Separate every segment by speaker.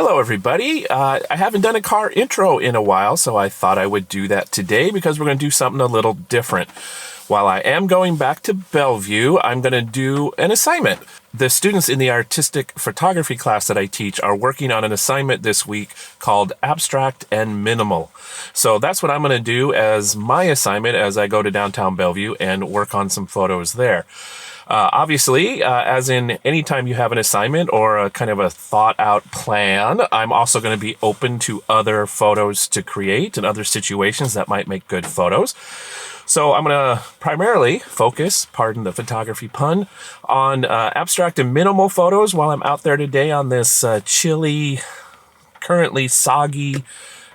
Speaker 1: Hello, everybody. I haven't done a car intro in a while, so I thought I would do that today because we're going to do something a little different. While I am going back to Bellevue, I'm going to do an assignment. The students in the artistic photography class that I teach are working on an assignment this week called Abstract and Minimal. So that's what I'm going to do as my assignment as I go to downtown Bellevue and work on some photos there. Obviously, as in any time you have an assignment or a kind of a thought out plan, I'm also going to be open to other photos to create and other situations that might make good photos. So I'm going to primarily focus, pardon the photography pun, on abstract and minimal photos while I'm out there today on this chilly, currently soggy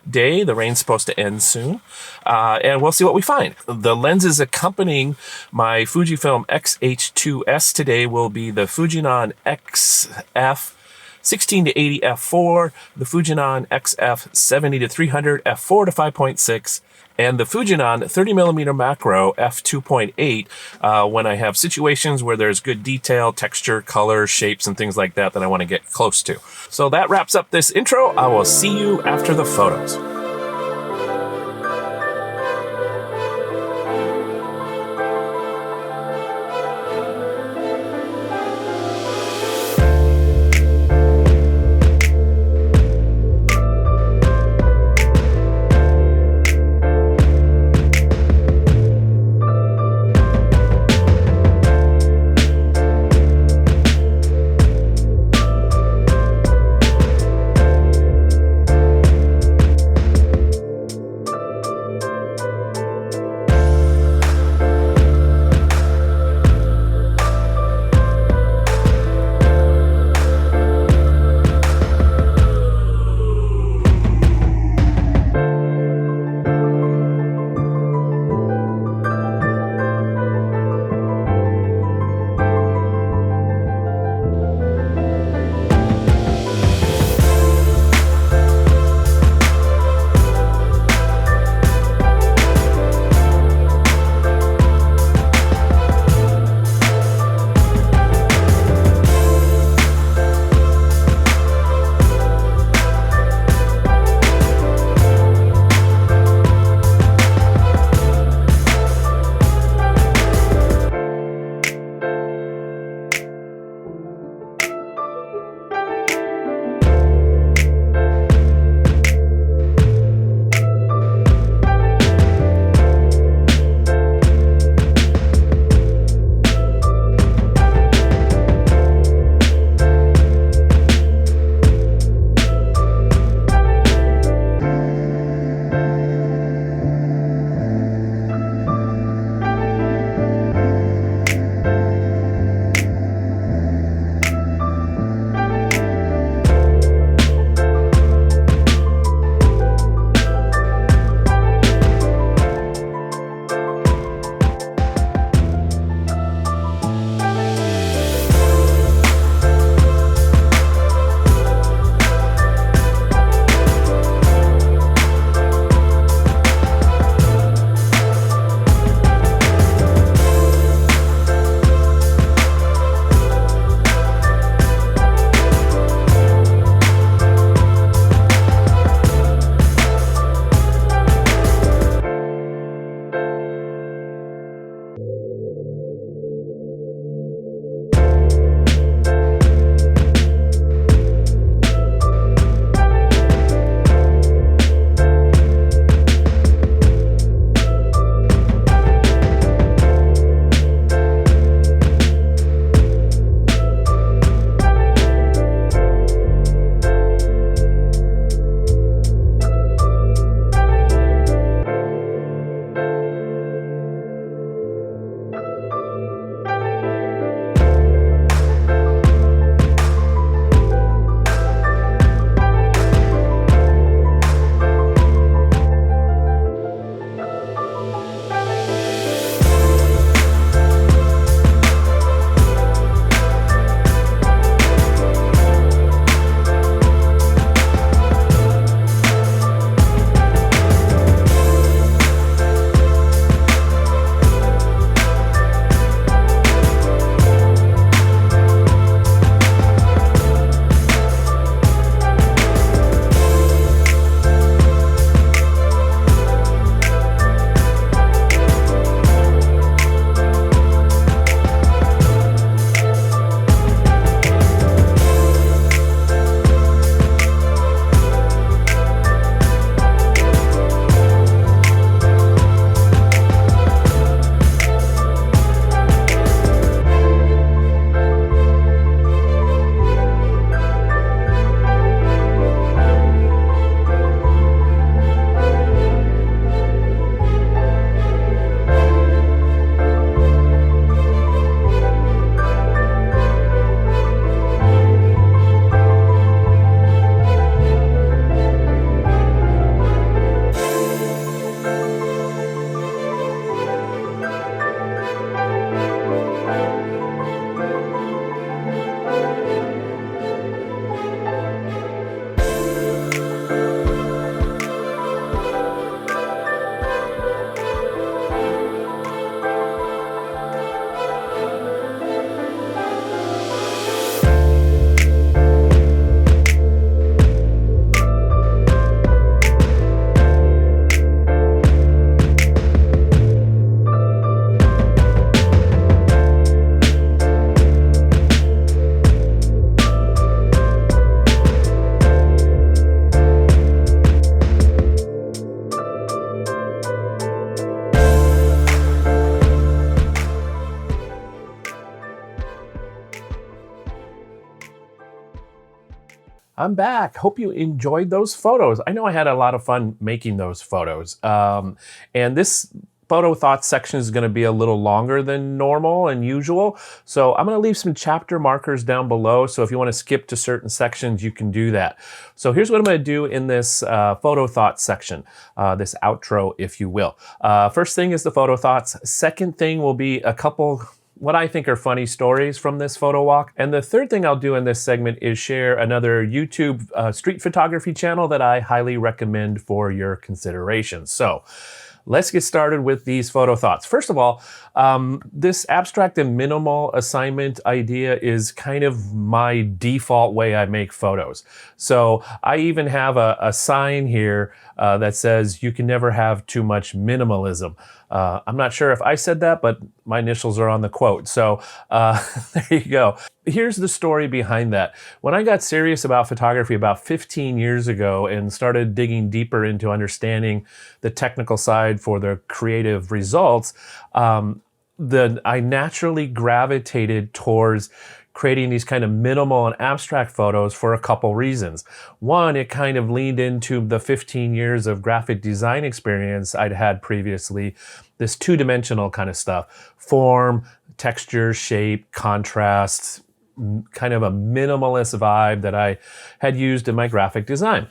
Speaker 1: day. The rain's supposed to end soon, and we'll see what we find. The lenses accompanying my Fujifilm X-H2S today will be the Fujinon XF 16 to 80 f4, the Fujinon XF 70 to 300 f4 to 5.6, and the Fujinon 30mm macro f2.8 when I have situations where there's good detail, texture, color, shapes, and things like that I want to get close to. So that wraps up this intro. I will see you after the photos. I'm back. Hope you enjoyed those photos. I know I had a lot of fun making those photos. And this photo thoughts section is going to be a little longer than normal and usual. So I'm going to leave some chapter markers down below. So if you want to skip to certain sections, you can do that. So here's what I'm going to do in this photo thoughts section, this outro, if you will. First thing is the photo thoughts. Second thing will be a couple what I think are funny stories from this photo walk. And the third thing I'll do in this segment is share another YouTube street photography channel that I highly recommend for your consideration. So let's get started with these photo thoughts. First of all, this abstract and minimal assignment idea is kind of my default way I make photos. So I even have a sign here that says you can never have too much minimalism. I'm not sure if I said that, but my initials are on the quote. So there you go. Here's the story behind that. When I got serious about photography about 15 years ago and started digging deeper into understanding the technical side for the creative results, I naturally gravitated towards creating these kind of minimal and abstract photos for a couple reasons. One, it kind of leaned into the 15 years of graphic design experience I'd had previously, this two-dimensional kind of stuff, form, texture, shape, contrast, kind of a minimalist vibe that I had used in my graphic design.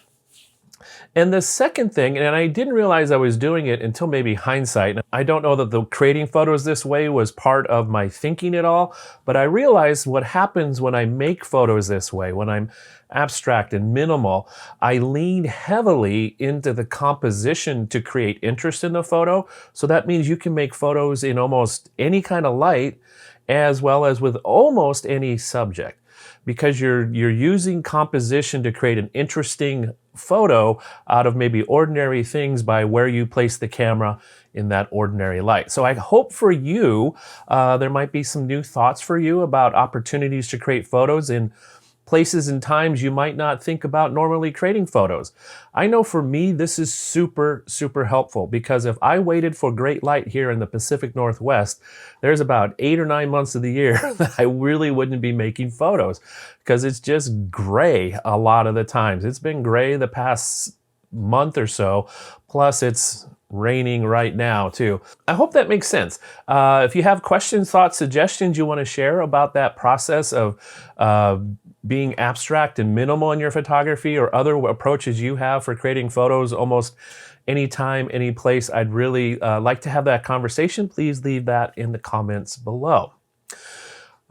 Speaker 1: And the second thing, and I didn't realize I was doing it until maybe hindsight. I don't know that the creating photos this way was part of my thinking at all, but I realized what happens when I make photos this way, when I'm abstract and minimal, I lean heavily into the composition to create interest in the photo. So that means you can make photos in almost any kind of light, as well as with almost any subject, because you're using composition to create an interesting photo out of maybe ordinary things by where you place the camera in that ordinary light. So I hope for you, there might be some new thoughts for you about opportunities to create photos in places and times you might not think about normally creating photos. I know for me, this is super, super helpful, because if I waited for great light here in the Pacific Northwest, there's about 8 or 9 months of the year that I really wouldn't be making photos, because it's just gray a lot of the times. It's been gray the past month or so, plus it's raining right now too. I hope that makes sense. If you have questions, thoughts, suggestions you want to share about that process of being abstract and minimal in your photography, or other approaches you have for creating photos almost anytime, any place, I'd really like to have that conversation. Please leave that in the comments below.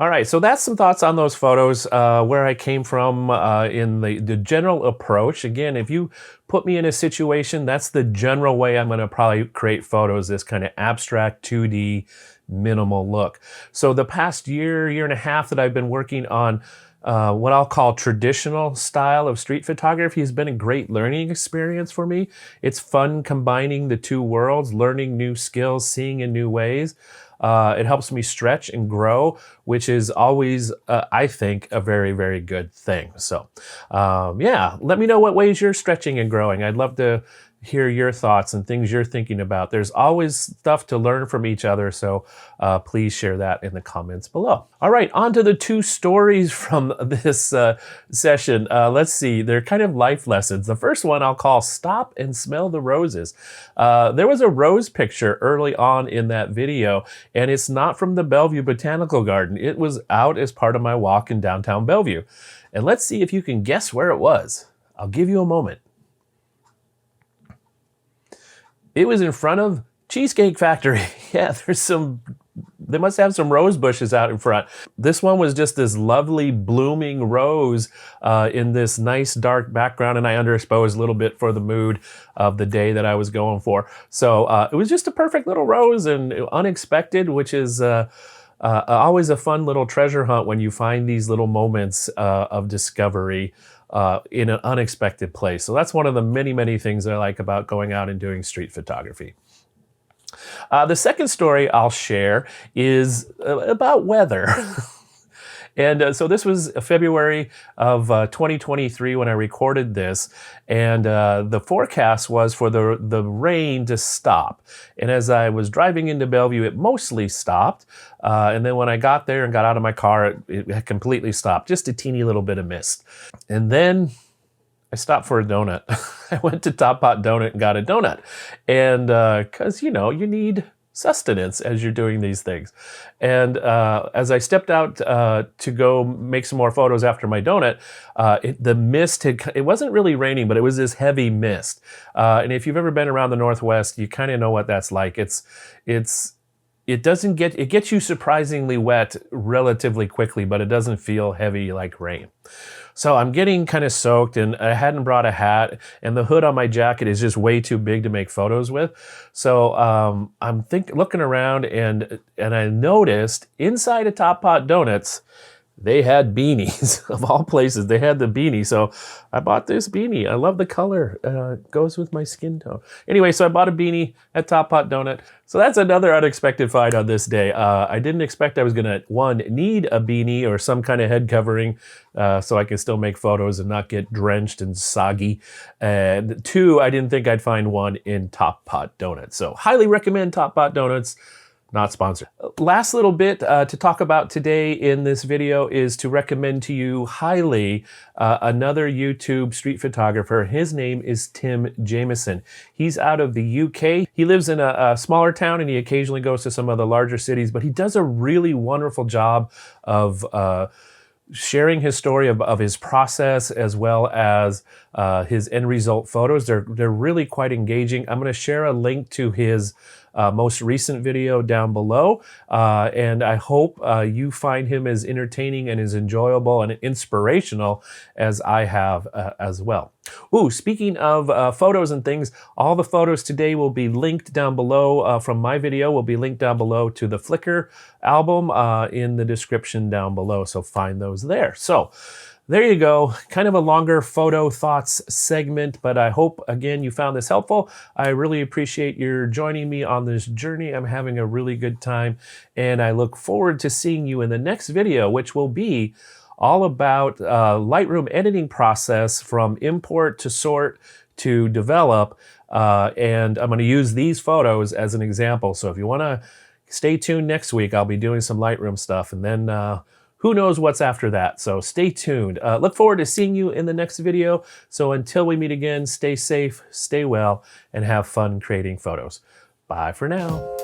Speaker 1: All right, so that's some thoughts on those photos, where I came from in the general approach. Again, if you put me in a situation, that's the general way I'm going to probably create photos, this kind of abstract 2D minimal look. So the past year and a half that I've been working on what I'll call traditional style of street photography has been a great learning experience for me. It's fun combining the two worlds, learning new skills, seeing in new ways. It helps me stretch and grow, which is always, I think, a very, very good thing. So, yeah, let me know what ways you're stretching and growing. I'd love to hear your thoughts and things you're thinking about. There's always stuff to learn from each other, so please share that in the comments below. All right, on to the two stories from this session. Let's see, they're kind of life lessons. The first one I'll call Stop and Smell the Roses. There was a rose picture early on in that video, and it's not from the Bellevue Botanical Garden. It was out as part of my walk in downtown Bellevue. And let's see if you can guess where it was. I'll give you a moment. It was in front of Cheesecake Factory. Yeah, they must have some rose bushes out in front. This one was just this lovely blooming rose in this nice dark background, and I underexposed a little bit for the mood of the day that I was going for. So it was just a perfect little rose and unexpected, which is always a fun little treasure hunt when you find these little moments of discovery in an unexpected place. So that's one of the many, many things I like about going out and doing street photography. The second story I'll share is about weather. And so this was February of 2023 when I recorded this, and the forecast was for the rain to stop. And as I was driving into Bellevue, it mostly stopped. And then when I got there and got out of my car, it completely stopped, just a teeny little bit of mist. And then I stopped for a donut. I went to Top Pot Donut and got a donut. And because, you know, you need sustenance as you're doing these things. And as I stepped out to go make some more photos after my donut, the mist it wasn't really raining, but it was this heavy mist. And if you've ever been around the Northwest, you kind of know what that's like. It gets you surprisingly wet relatively quickly, but it doesn't feel heavy like rain. So I'm getting kind of soaked, and I hadn't brought a hat, and the hood on my jacket is just way too big to make photos with. So I'm looking around, and I noticed inside of Top Pot Donuts, they had beanies of all places. They had the beanie. So I bought this beanie. I love the color. It goes with my skin tone. Anyway, so I bought a beanie at Top Pot Donut. So that's another unexpected find on this day. I didn't expect I was going to, one, need a beanie or some kind of head covering so I can still make photos and not get drenched and soggy. And two, I didn't think I'd find one in Top Pot Donuts. So highly recommend Top Pot Donuts. Not sponsored. Last little bit to talk about today in this video is to recommend to you highly another YouTube street photographer. His name is Tim Jamieson. He's out of the UK. He lives in a smaller town and he occasionally goes to some of the larger cities, but he does a really wonderful job of sharing his story of his process as well as his end result photos. They're really quite engaging. I'm going to share a link to his most recent video down below, and I hope you find him as entertaining and as enjoyable and inspirational as I have as well. Ooh, speaking of photos and things, all the photos today will be linked down below from my video, will be linked down below to the Flickr album in the description down below, so find those there. So there you go, kind of a longer photo thoughts segment, but I hope, again, you found this helpful. I really appreciate your joining me on this journey. I'm having a really good time, and I look forward to seeing you in the next video, which will be all about Lightroom editing process from import to sort to develop, and I'm going to use these photos as an example. So if you want to stay tuned next week, I'll be doing some Lightroom stuff, and then who knows what's after that? So stay tuned. Look forward to seeing you in the next video. So until we meet again, stay safe, stay well, and have fun creating photos. Bye for now.